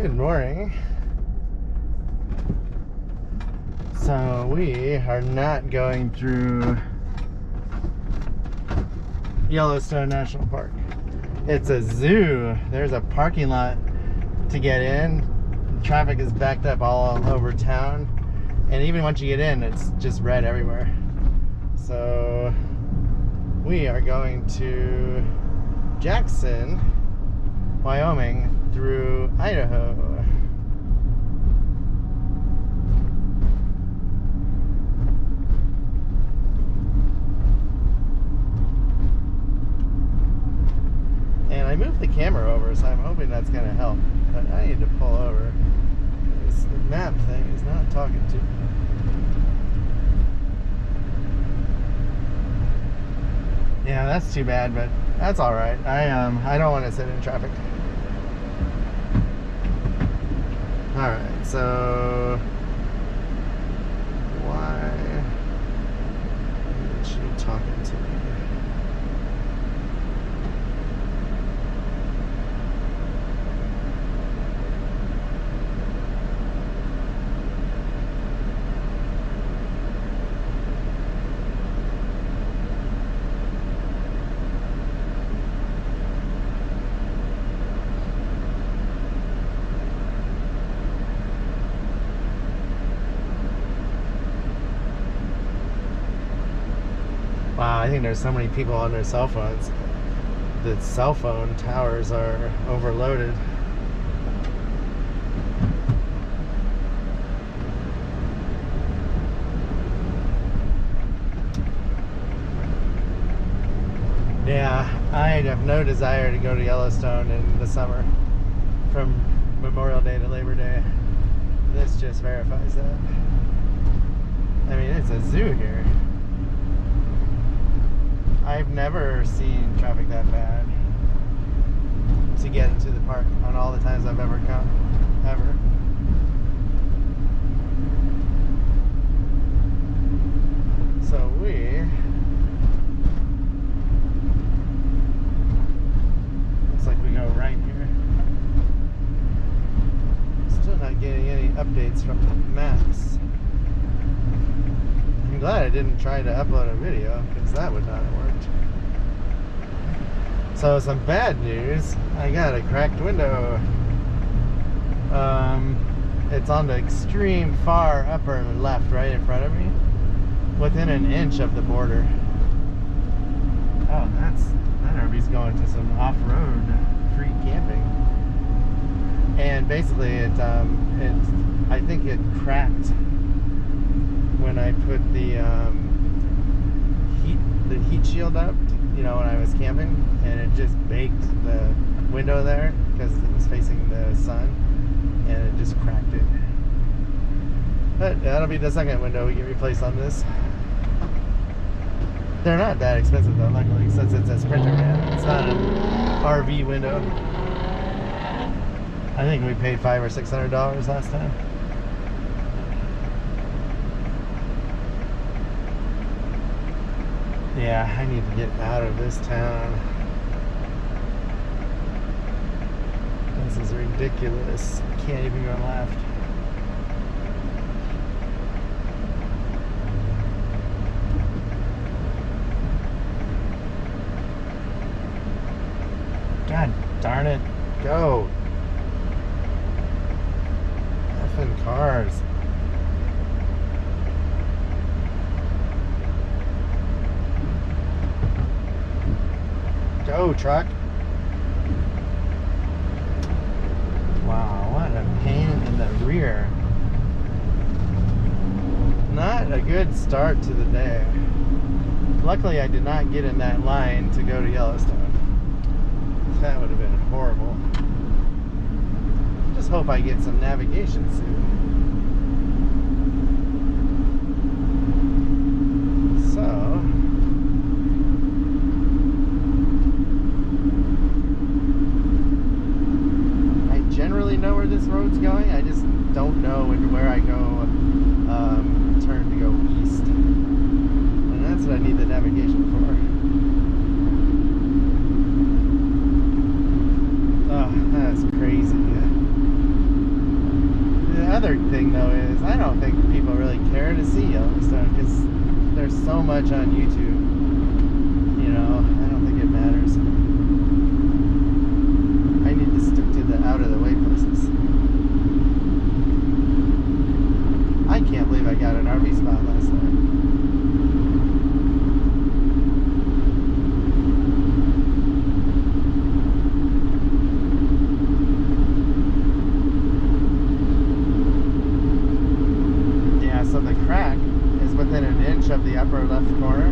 Good morning. So we are not going through Yellowstone National Park. It's a zoo. There's a parking lot to get in. Traffic is backed up all over town. And even once you get in, it's just red everywhere. So we are going to Jackson, Wyoming through Idaho. And I moved the camera over, so I'm hoping that's going to help. But I need to pull over. This map thing is not talking to me. Yeah, that's too bad, but that's all right. I don't want to sit in traffic. All right, so why is she talking to me? Wow, I think there's so many people on their cell phones. The cell phone towers are overloaded. Yeah, I have no desire to go to Yellowstone in the summer from Memorial Day to Labor Day. This just verifies that. I mean, it's a zoo here. I've never seen traffic that bad to get into the park on all the times I've ever come, ever. So looks like we go right here. Still not getting any updates from the maps. I'm glad I didn't try to upload a video, because that would not have worked. So some bad news, I got a cracked window. It's on the extreme far upper left, right in front of me, within an inch of the border. Oh, that RV's going to some off-road free camping. And basically I think it cracked when I put the heat shield up, when I was camping, and it just baked the window there because it was facing the sun, and it just cracked it. But that'll be the second window we get replaced on this. They're not that expensive though, luckily, since it's a Sprinter, man. It's not an RV window. I think we paid $500 or $600 last time. Yeah, I need to get out of this town. This is ridiculous. Can't even go left. God darn it. Go. Effing cars. Go, truck. Wow, what a pain in the rear. Not a good start to the day. Luckily, I did not get in that line to go to Yellowstone. That would have been horrible. Just hope I get some navigation soon. So generally know where this road's going. I just don't know where I go turn to go east, and that's what I need the navigation for. Oh, that's crazy. don't think people really care to see Yellowstone because there's so much on YouTube. You know, I don't think it matters. I need to stick to the out of the way places. I can't believe I got an RV spot last night. So the crack is within an inch of the upper left corner.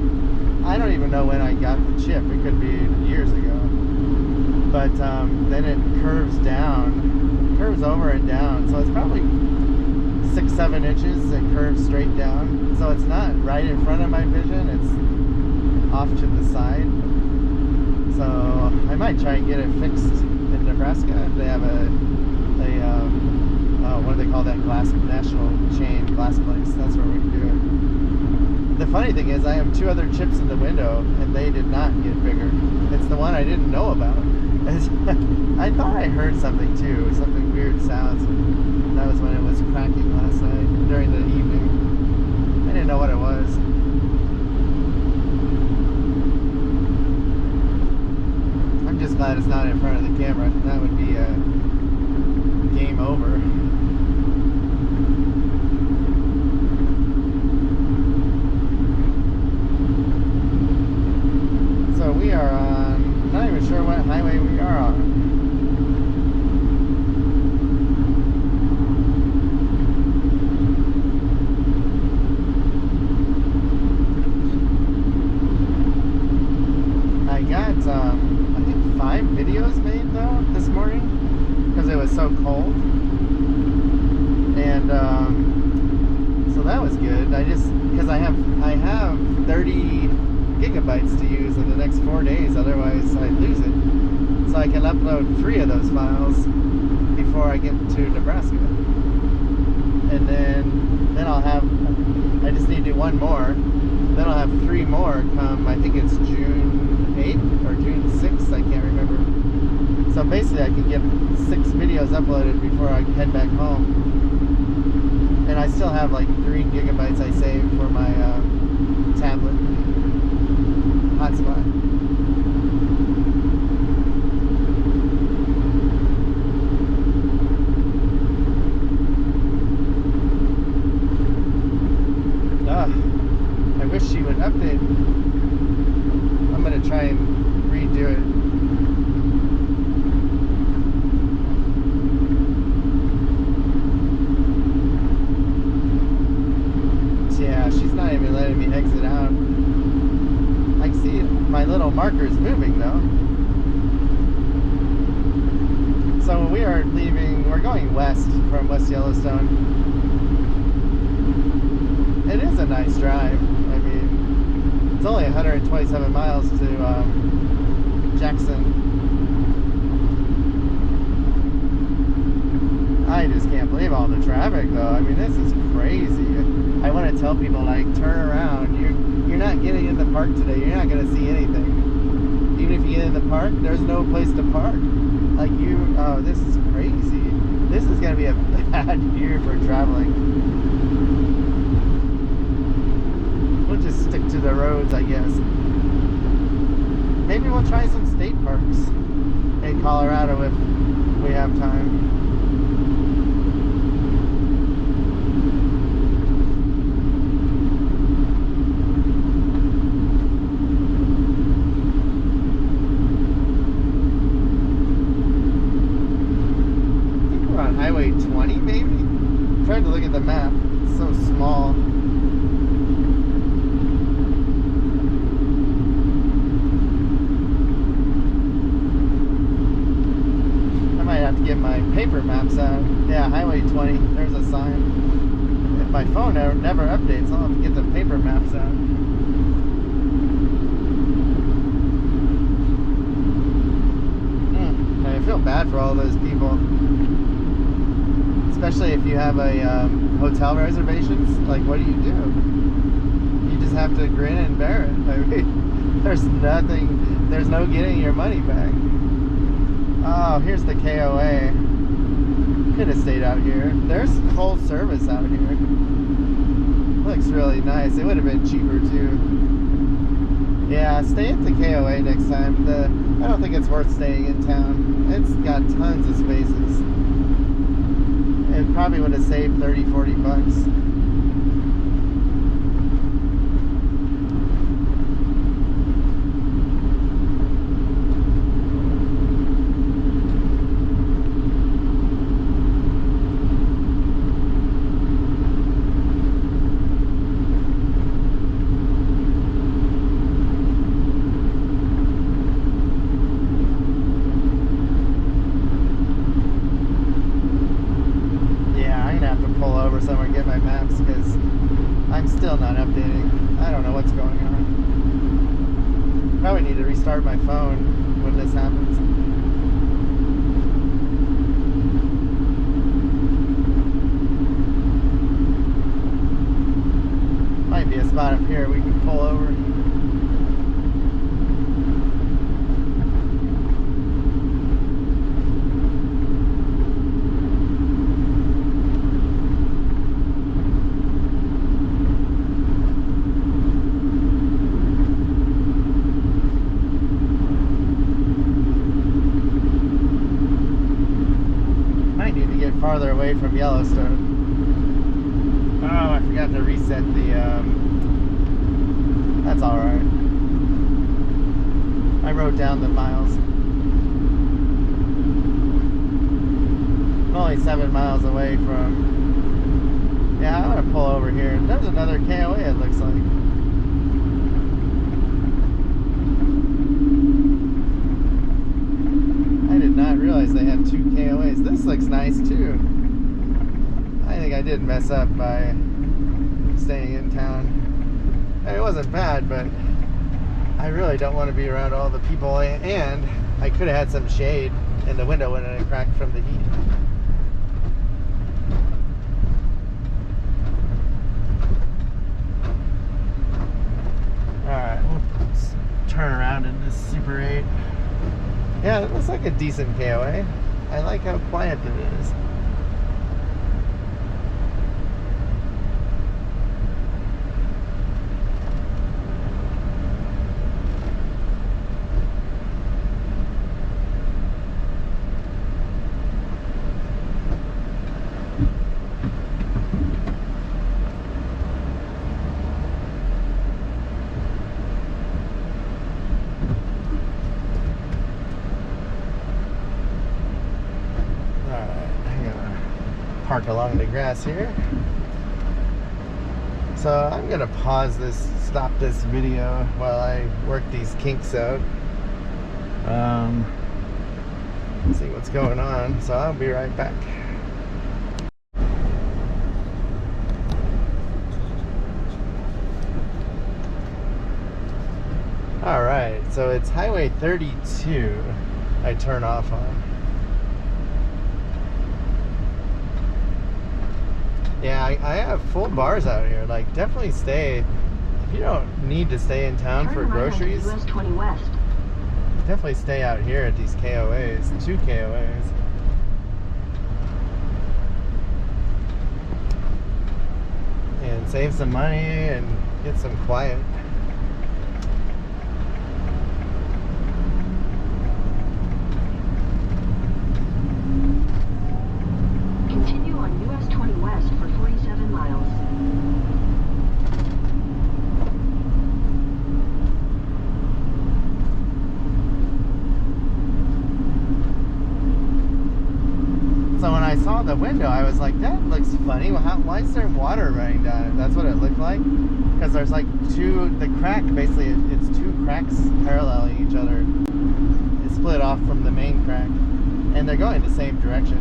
I don't even know when I got the chip. It could be years ago. But then it curves down, curves over and down. So it's probably 6-7 inches. It curves straight down. So it's not right in front of my vision. It's off to the side. So I might try and get it fixed in Nebraska if they have what do they call that national chain glass place? That's where we can do it. The funny thing is I have 2 other chips in the window and they did not get bigger. It's the one I didn't know about. I thought I heard something too, something weird sounds. That was when it was cracking last night during the evening. I didn't know what it was. I'm just glad it's not in front of the camera. That would be a game over. So we are on, not even sure what highway we are on. I got, I think 5 videos made though this morning because it was so cold. And so that was good. Because I have 30 gigabytes to use in the next 4 days, otherwise I'd lose it. So I can upload 3 of those files before I get to Nebraska. And then I'll have, I just need to do 1 more. Then I'll have 3 more come, I think it's June 8th or June 6th, I can't remember. So basically I can get 6 videos uploaded before I head back home. And I still have like 3 gigabytes I saved for my tablet hotspot. I wish she would update. I'm gonna try and redo it. Yeah, she's not even letting me exit out. I can see my little markers moving though. So we are leaving, we're going west from West Yellowstone. It is a nice drive. I mean, it's only 127 miles to Jackson. I just can't believe all the traffic though. I mean, this is crazy. I want to tell people, like, turn around. You're not getting in the park today. You're not going to see anything. Even if you get in the park, there's no place to park. Like, oh, this is crazy. This is going to be a bad year for traveling. We'll just stick to the roads, I guess. Maybe we'll try some state parks in Colorado if we have time. Highway 20 maybe? I'm trying to look at the map. It's so small. I might have to get my paper maps out. Yeah, Highway 20. There's a sign. If my phone never updates, I'll have to get the paper maps out. I feel bad for all those people. Especially if you have a hotel reservations, like, what do? You just have to grin and bear it. I mean, there's no getting your money back. Oh, here's the KOA. Could have have stayed out here. There's full service out here. Looks really nice. It would have been cheaper too. Yeah, stay at the KOA next time. I don't think it's worth staying in town. It's got tons of spaces. It probably would have saved 30-40 bucks. Somewhere and get my maps because I'm still not updating. I don't know what's going on. Probably need to restart my phone when this happens. Might be a spot up here we can pull over. Farther away from Yellowstone. Oh, I forgot to reset the, that's alright. I wrote down the miles. I'm only 7 miles away from, yeah, I'm gonna pull over here. There's another KOA it looks like. I did not realize they had 2 KOAs. This looks nice too. I think I did mess up by staying in town. It wasn't bad, but I really don't want to be around all the people, and I could have had some shade in the window when it cracked from the heat. Alright, we'll turn around in this Super 8. Yeah, it looks like a decent KOA. I like how quiet it is. Park along the grass here. So I'm gonna stop this video while I work these kinks out. See what's going on. So I'll be right back. All right, so it's Highway 32 I turn off on. Yeah, I have full bars out here. Like, definitely stay. If you don't need to stay in town for groceries, US 20 West. Definitely stay out here at these KOAs. 2 KOAs. And save some money and get some quiet. Continue on US 20 West for 47 miles. So when I saw the window, I was like, that looks funny. Why is there water running down it? That's what it looked like. Because there's like the crack, basically, it's 2 cracks paralleling each other. It's split off from the main crack. And they're going the same direction.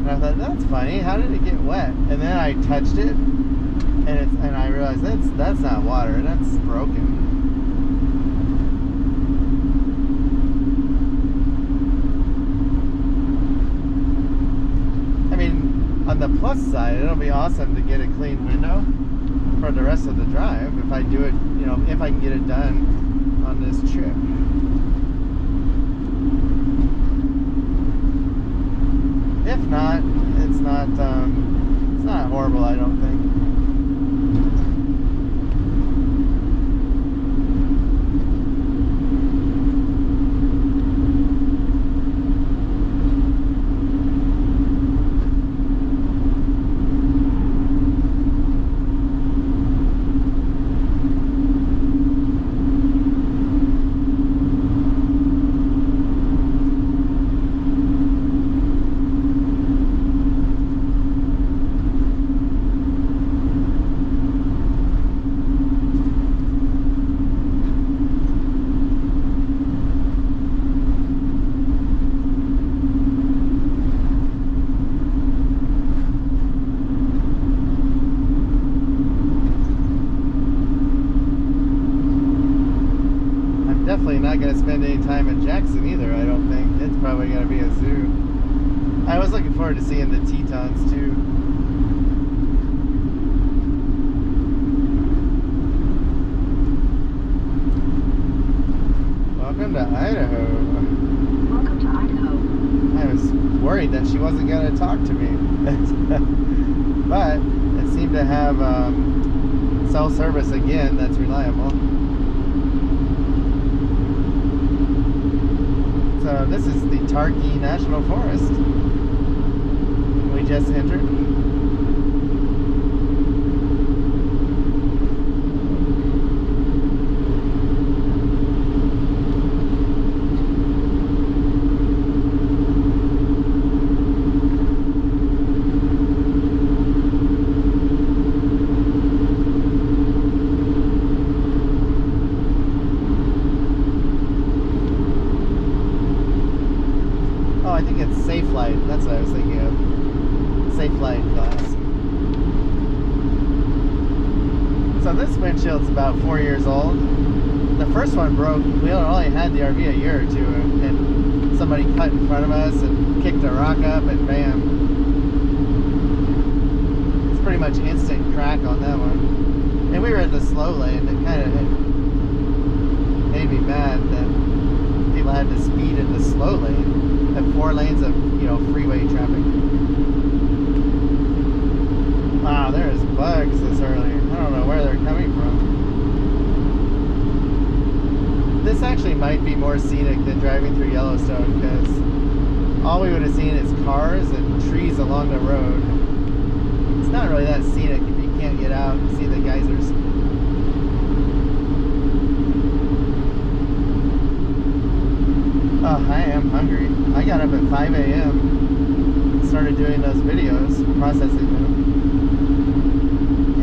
And I thought, that's funny. How did it get wet? And then I touched it, and I realized that's not water. That's broken. I mean, on the plus side, it'll be awesome to get a clean window for the rest of the drive if I do it. You know, if I can get it done on this trip. If not, it's it's not horrible, I don't think. Definitely not going to spend any time in Jackson either, I don't think. It's probably going to be a zoo. I was looking forward to seeing the Tetons too. Welcome to Idaho. Welcome to Idaho. I was worried that she wasn't going to talk to me. But it seemed to have cell service again that's reliable. So this is the Targhee National Forest we just entered. I think it's Safe Light. That's what I was thinking of. Safe Light glass. So this windshield's about 4 years old. The first one broke. We only had the RV a year or two, and somebody cut in front of us and kicked a rock up, and bam. It's pretty much instant crack on that one. And we were in the slow lane. It kind of made me mad that people had to speed in the slow lane. 4 lanes of, freeway traffic. Wow, there's bugs this early. I don't know where they're coming from. This actually might be more scenic than driving through Yellowstone, because all we would have seen is cars and trees along the road. It's not really that scenic if you can't get out and see the geysers. Oh, I am hungry. I got up at 5 a.m. and started doing those videos, processing them.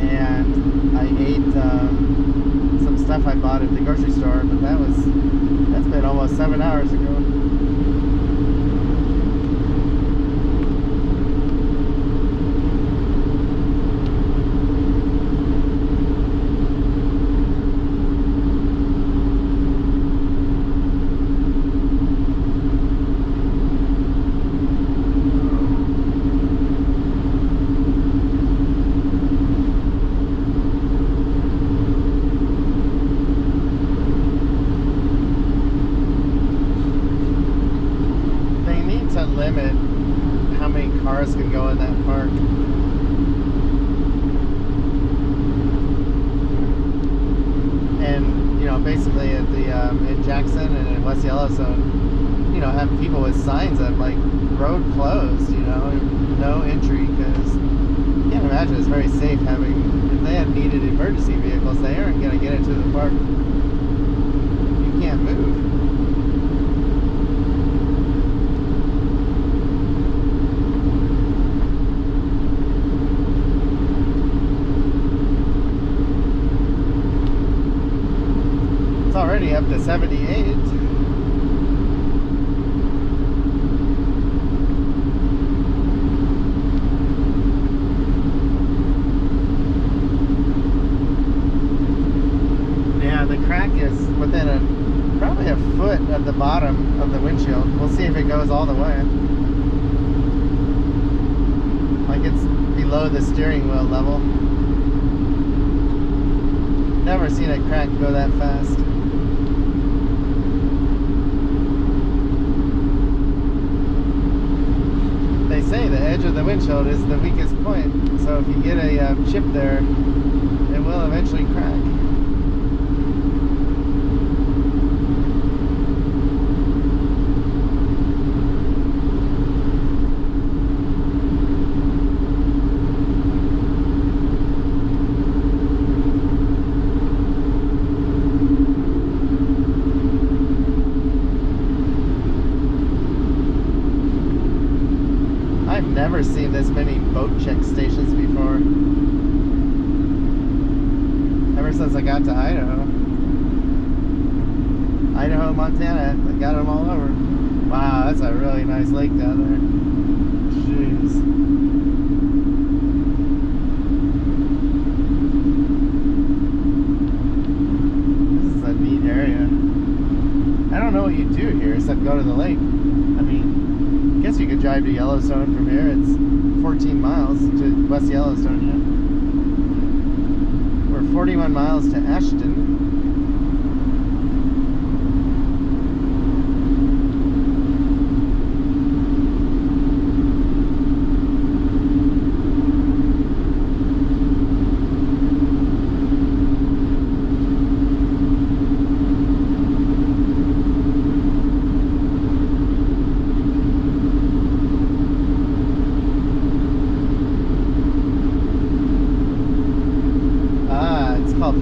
And I ate some stuff I bought at the grocery store, but that's been almost 7 hours ago. Limit how many cars can go in that park. And basically at the in Jackson and in West Yellowstone, have people with signs up like road closed, no entry, because you can't imagine it's very safe having, if they had needed emergency vehicles, they aren't going to get into the park. You can't move. Already up to 78. Yeah, the crack is within probably a foot of the bottom of the windshield. We'll see if it goes all the way. Like it's below the steering wheel level. Never seen a crack go that fast. They say, the edge of the windshield is the weakest point. So if you get a chip there, it will eventually crack. I've never seen this many boat check stations before. Ever since I got to Idaho, Montana, I got them all over. Wow, that's a really nice lake down there. Jeez. This is a neat area. I don't know what you do here except go to the lake. I mean, I guess you could drive to Yellowstone from here. It's 14 miles to West Yellowstone, yeah. We're 41 miles to Ashton.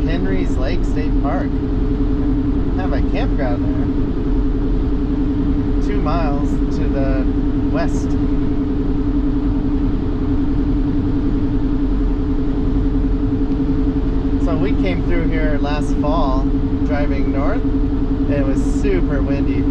Henry's Lake State Park. Have a campground there. 2 miles to the west. So we came through here last fall driving north, and it was super windy.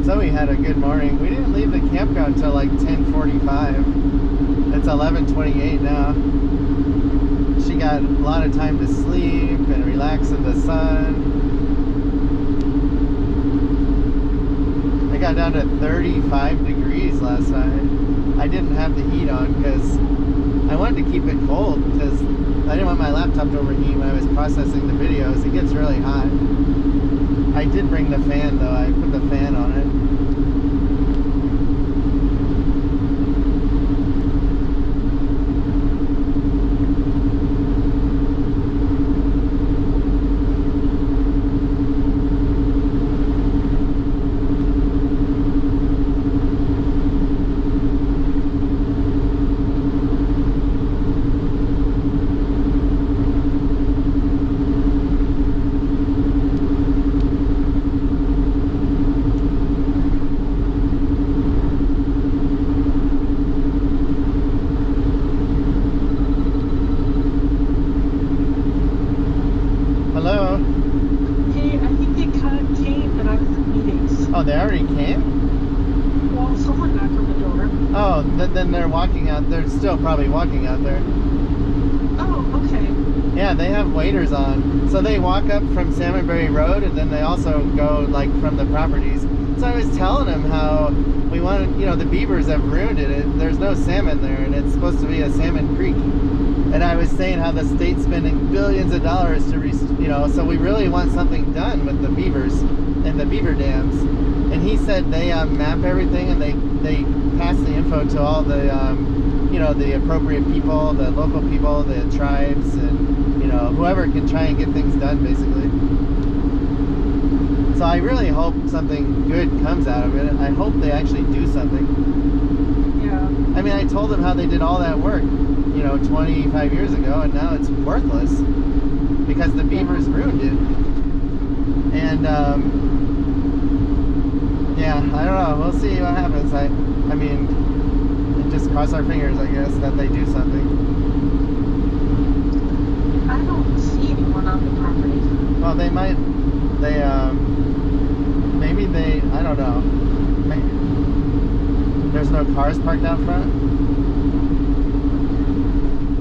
So we had a good morning. We didn't leave the campground until like 10:45. It's 11:28 now. She got a lot of time to sleep and relax in the sun. It got down to 35 degrees last night. I didn't have the heat on because I wanted to keep it cold because I didn't want my laptop to overheat when I was processing the videos. It gets really hot. I did bring the fan though. I put the fan on it. Hello? Hey, I think they came, but I was in meetings. Oh, they already came? Well, someone knocked on the door. Oh, then they're walking out. They're still probably walking out there. Oh, okay. Yeah, they have waiters on. So they walk up from Salmonberry Road, and then they also go like from the properties. So I was telling them how we wanted, you know, the beavers have ruined it. There's no salmon there, and it's supposed to be a salmon creek. And I was saying how the state's spending billions of dollars to, you know, so we really want something done with the beavers and the beaver dams. And he said they map everything and they pass the info to all the, you know, the appropriate people, the local people, the tribes, and, you know, whoever can try and get things done, basically. So I really hope something good comes out of it. I hope they actually do something. Yeah. I mean, I told them how they did all that work, you know, 25 years ago, and now it's worthless because the beavers ruined it. And yeah, I don't know. We'll see what happens. I mean, just cross our fingers, I guess, that they do something. they might. Maybe they. I don't know. There's no cars parked out front.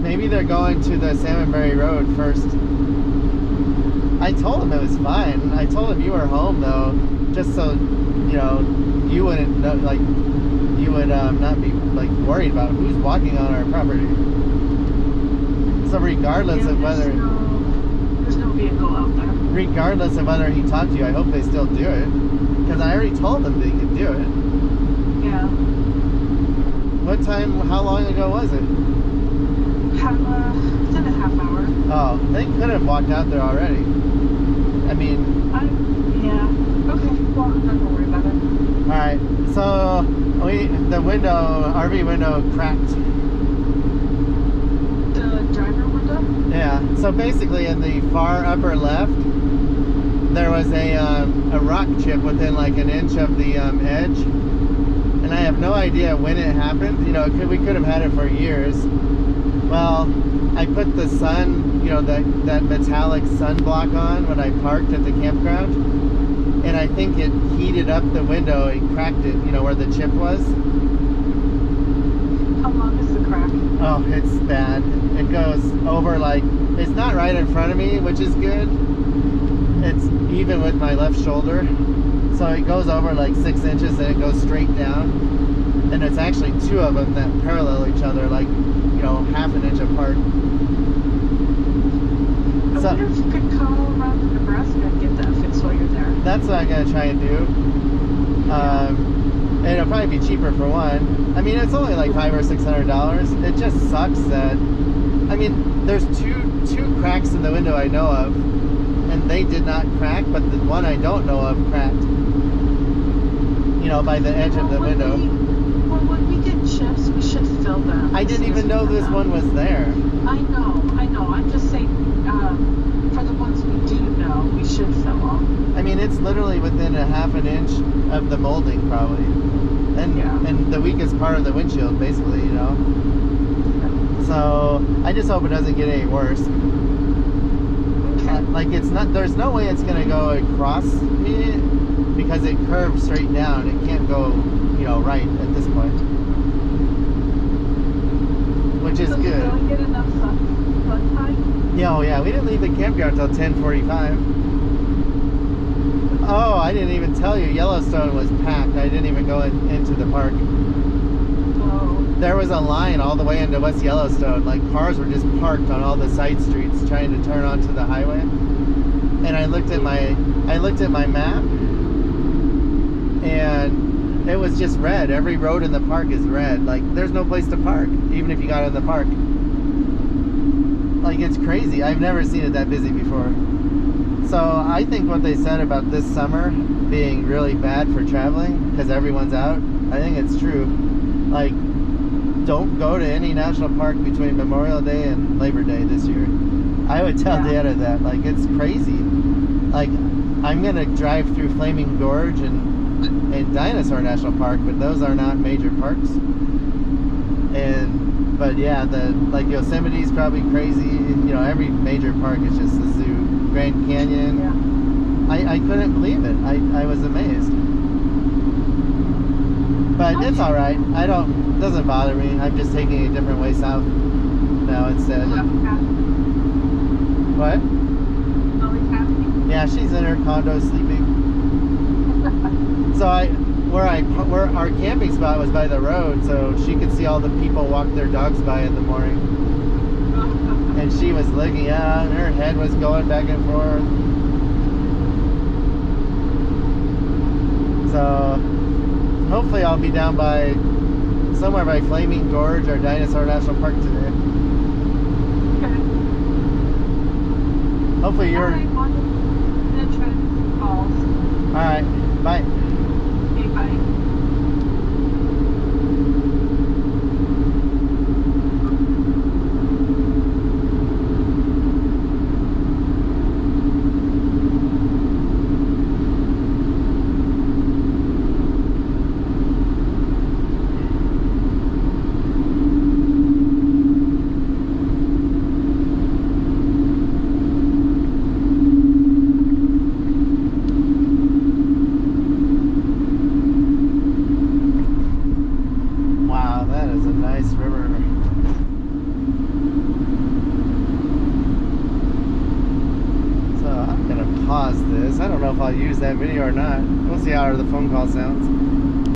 Maybe they're going to the Salmonberry Road first. I told him it was fine. I told him you were home though, just so you wouldn't know, like you would not be like worried about who's walking on our property. So regardless of whether there's no vehicle out there. Regardless of whether he talked to you, I hope they still do it, because I already told them they could do it. Yeah. What time? How long ago was it? Within a half hour. Oh, they could have walked out there already. I mean. Yeah. Okay. Well, I'm not gonna worry about it. All right. So the RV window cracked. The driver window? Yeah. So basically, in the far upper left, there was a rock chip within like an inch of the edge, and I have no idea when it happened. We could have had it for years. Well, I put the sun, that metallic sunblock on when I parked at the campground, and I think it heated up the window and cracked it, where the chip was. How long is the crack? Oh, it's bad. It goes over it's not right in front of me, which is good. It's even with my left shoulder. So it goes over 6 inches and it goes straight down. And it's actually two of them that parallel each other, half an inch apart. I wonder if you could call around to Nebraska and get that fixed while you're there. That's what I'm going to try and do. And it'll probably be cheaper for one. I mean, it's only like $500 or $600. It just sucks that, there's two cracks in the window I know of, and they did not crack, but the one I don't know of cracked. By the edge of the window. When we get chips, we should fill them. I didn't even know this one was there. I know. I'm just saying, for the ones we do know, we should fill them. It's literally within a half an inch of the molding, probably. And the weakest part of the windshield, basically, So, I just hope it doesn't get any worse. Okay. There's no way it's going to go across me, because it curves straight down. It can't go, right at this point. Which is good. So we get enough sun time? Yeah, we didn't leave the campground until 10:45. Oh, I didn't even tell you, Yellowstone was packed. I didn't even go into the park. Oh. There was a line all the way into West Yellowstone. Cars were just parked on all the side streets trying to turn onto the highway. And I looked at my map, and it was just red. Every road in the park is red. There's no place to park, even if you got in the park. It's crazy. I've never seen it that busy before. So I think what they said about this summer being really bad for traveling because everyone's out, I think it's true. Don't go to any national park between Memorial Day and Labor Day this year. I would tell Dad that. It's crazy. I'm gonna drive through Flaming Gorge and Dinosaur National Park, but those are not major parks. But yeah, Yosemite's probably crazy. Every major park is just a zoo. Grand Canyon. Yeah. I couldn't believe it. I was amazed. But it's all right. It doesn't bother me. I'm just taking a different way south now instead. What? Yeah, she's in her condo sleeping. So where our camping spot was by the road, so she could see all the people walk their dogs by in the morning. And she was looking out, and her head was going back and forth. So hopefully I'll be down by somewhere by Flaming Gorge or Dinosaur National Park today. Okay. Hopefully you're. Alright, I'm gonna try to make some calls. Alright, bye. Okay, bye. nice river. So I'm gonna pause this. I don't know if I'll use that video or not. We'll see how the phone call sounds.